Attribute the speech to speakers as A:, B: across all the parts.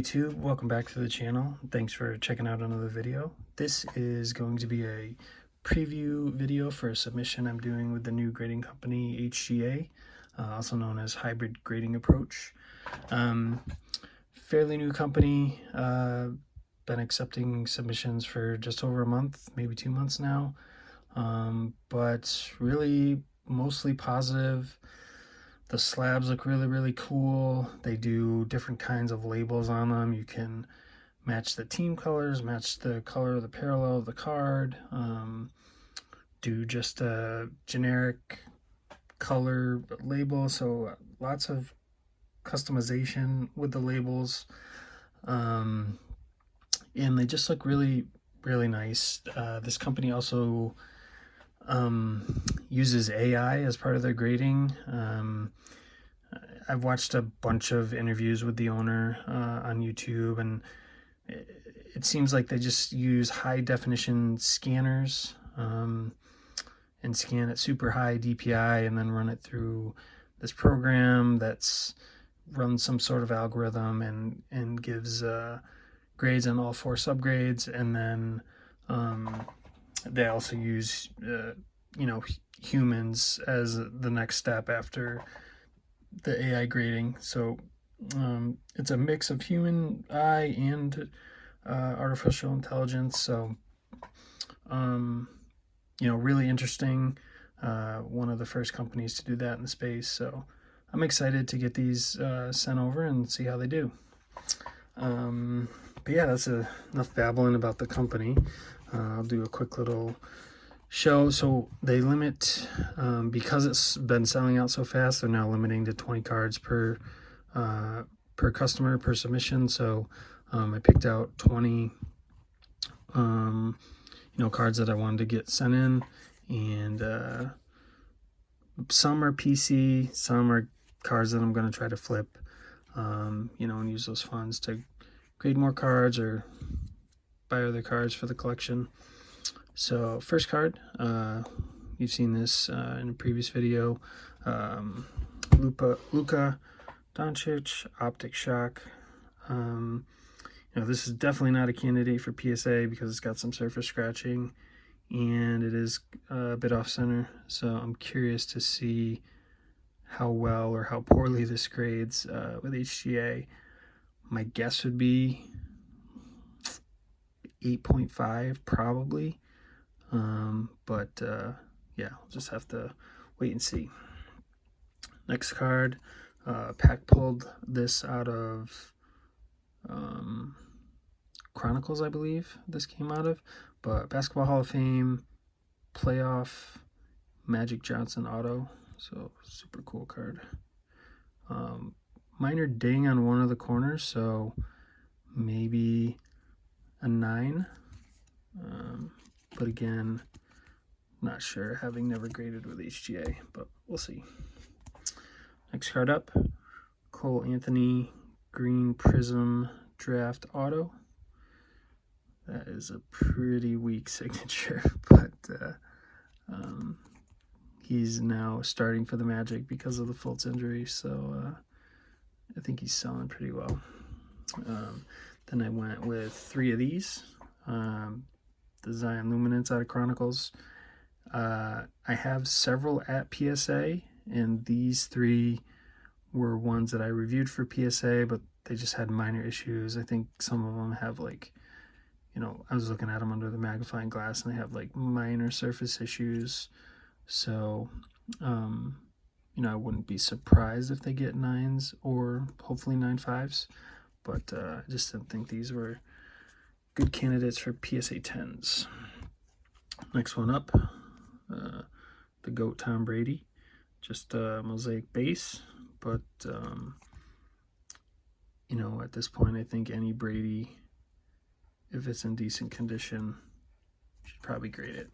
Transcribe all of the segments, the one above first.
A: YouTube, welcome back to the channel. Thanks for checking out another video. This is going to be a preview video for a submission I'm doing with the new grading company HGA, also known as Hybrid Grading Approach. Fairly new company, been accepting submissions for just over a month, maybe 2 months now, but really mostly positive. The slabs look really cool. They do different kinds of labels on them. You can match the team colors, match the color of the parallel of the card, do just a generic color label, so lots of customization with the labels, and they just look really nice. This company also uses AI as part of their grading. I've watched a bunch of interviews with the owner on YouTube, and it seems like they just use high definition scanners and scan at super high DPI and then run it through this program that's run some sort of algorithm and gives grades on all 4 subgrades, and then they also use humans as the next step after the AI grading. So it's a mix of human eye and artificial intelligence. So really interesting. One of the first companies to do that in the space. So I'm excited to get these sent over and see how they do. But yeah, that's enough babbling about the company. I'll do a quick little show. So they limit, because it's been selling out so fast, they're now limiting to 20 cards per customer per submission. So I picked out 20 cards that I wanted to get sent in, and some are PC, some are cards that I'm going to try to flip, and use those funds to grade more cards or buy other cards for the collection. So first card, you've seen this in a previous video, Luka Doncic, Optic Shock. This is definitely not a candidate for PSA because it's got some surface scratching and it is a bit off center. So I'm curious to see how well or how poorly this grades with HGA. My guess would be 8.5 probably. Yeah, we'll just have to wait and see. Next card, Pack pulled this out of Chronicles, I believe this came out of, but Basketball Hall of Fame playoff Magic Johnson auto. So super cool card. Minor ding on one of the corners, so maybe a 9. But again, not sure, having never graded with HGA, but we'll see. Next card up, Cole Anthony Green Prism Draft Auto. That is a pretty weak signature, but he's now starting for the Magic because of the Fultz injury, so I think he's selling pretty well. Then I went with 3 of these. The Zion Luminance out of Chronicles. I have several at PSA, and these 3 were ones that I reviewed for PSA, but they just had minor issues. I think some of them have I was looking at them under the magnifying glass and they have minor surface issues. So, I wouldn't be surprised if they get 9s or hopefully 9.5s, but I just didn't think these were good candidates for PSA 10s. Next one up, the GOAT Tom Brady, just a mosaic base, but at this point I think any Brady, if it's in decent condition, should probably grade it.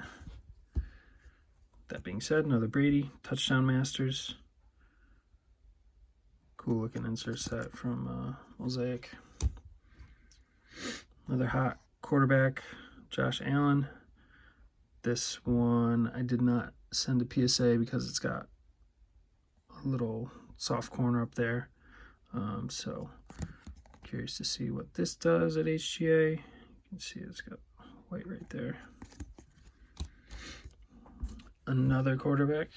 A: That being said, another Brady Touchdown Masters, cool looking insert set from Mosaic. Another hot quarterback, Josh Allen. This one I did not send to PSA because it's got a little soft corner up there. So Curious to see what this does at HGA. You can see it's got white right there. Another quarterback.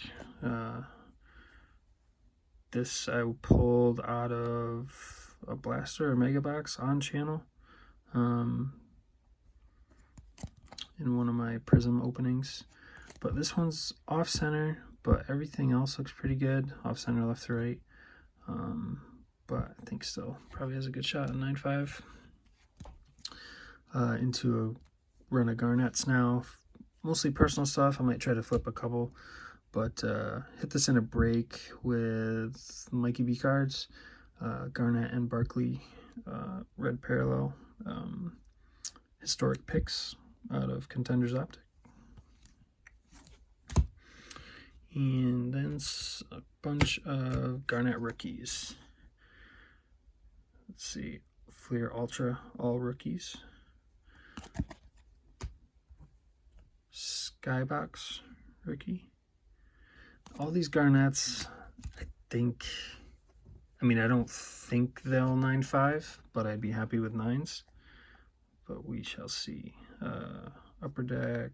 A: This I pulled out of a blaster or mega box on channel in one of my prism openings. But this one's off center, but everything else looks pretty good. Off center, left to right. But I think still probably has a good shot at 9.5. Into a run of garnets now. Mostly personal stuff. I might try to flip a couple. But hit this in a break with Mikey B cards, Garnett and Barkley, red parallel, historic picks out of Contenders Optic. And then a bunch of Garnett rookies. Let's see, Fleer Ultra, all rookies. Skybox rookie. All these Garnets, I don't think they'll 9.5, but I'd be happy with 9s. But we shall see. Upper Deck,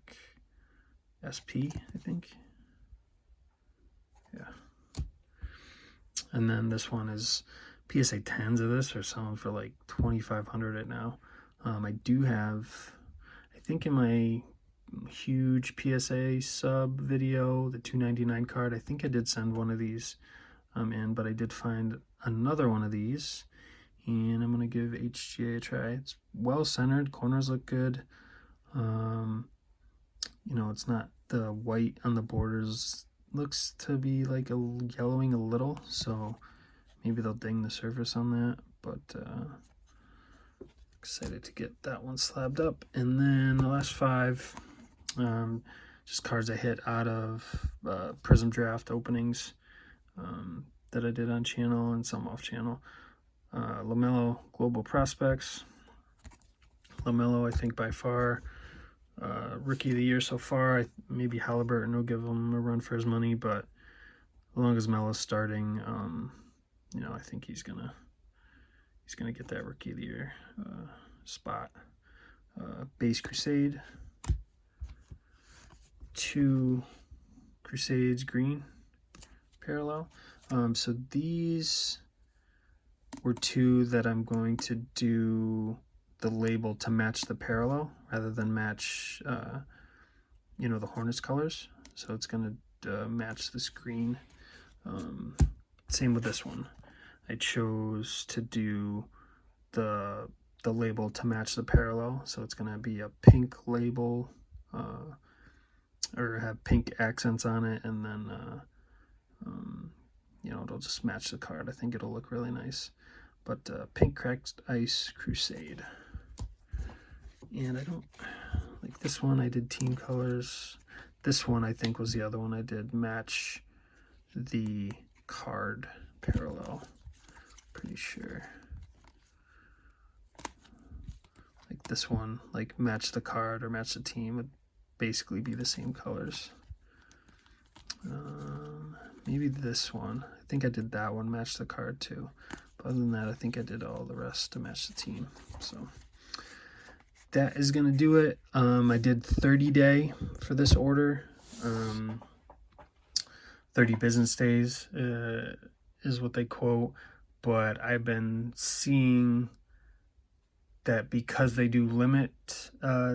A: SP, I think. Yeah. And then this one is PSA 10s of this are selling for like $2,500 at now. I do have, I think in my huge PSA sub video, the $2.99 card, I think I did send one of these in, but I did find another one of these, and I'm going to give HGA a try. It's well centered, corners look good. It's not the white on the borders, looks to be like yellowing a little, so maybe they'll ding the surface on that, but excited to get that one slabbed up. And then the last 5, just cards I hit out of Prism Draft openings that I did on channel and some off channel. LaMelo Global Prospects. LaMelo, I think by far Rookie of the Year so far. Maybe Halliburton will give him a run for his money, but as long as Melo's starting, I think he's gonna get that Rookie of the Year spot. Base Crusade. 2 Crusades green parallel. So these were 2 that I'm going to do the label to match the parallel rather than match the Hornets colors. So it's going to match this green. Same with this one. I chose to do the label to match the parallel, so it's going to be a pink label, or have pink accents on it, and then it'll just match the card. I think it'll look really nice. But pink cracked ice Crusade. And I don't like this one. I did team colors. This one I think was the other one I did match the card parallel. Pretty sure. Like this one, like match the card or match the team would basically be the same colors. Maybe this one. I think I did that one, match the card too. But other than that, I think I did all the rest to match the team. So that is going to do it. I did 30-day for this order. 30 business days is what they quote. But I've been seeing that because they do limit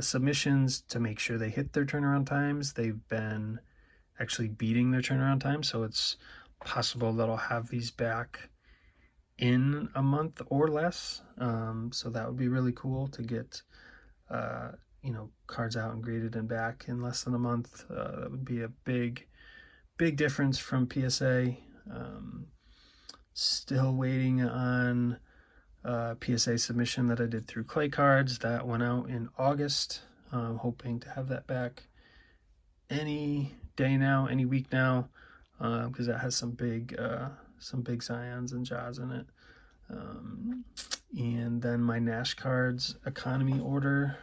A: submissions to make sure they hit their turnaround times, they've been actually beating their turnaround time. So it's possible that I'll have these back in a month or less. So that would be really cool to get cards out and graded and back in less than a month. That would be a big difference from PSA. Still waiting on PSA submission that I did through Clay Cards. That went out in August. Hoping to have that back any day now, any week now, because that has some big Zions and Jaws in it. And then my Nash Cards economy order,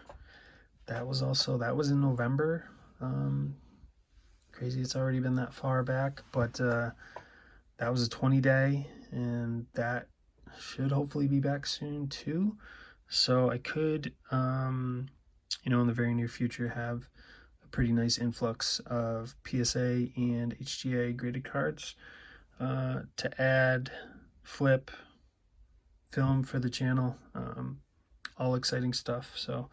A: that was in November. Crazy it's already been that far back, but that was a 20-day, and that should hopefully be back soon too. So I could, you know, in the very near future have a pretty nice influx of PSA and HGA graded cards to add, flip, film for the channel. All exciting stuff. So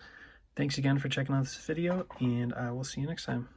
A: thanks again for checking out this video, and I will see you next time.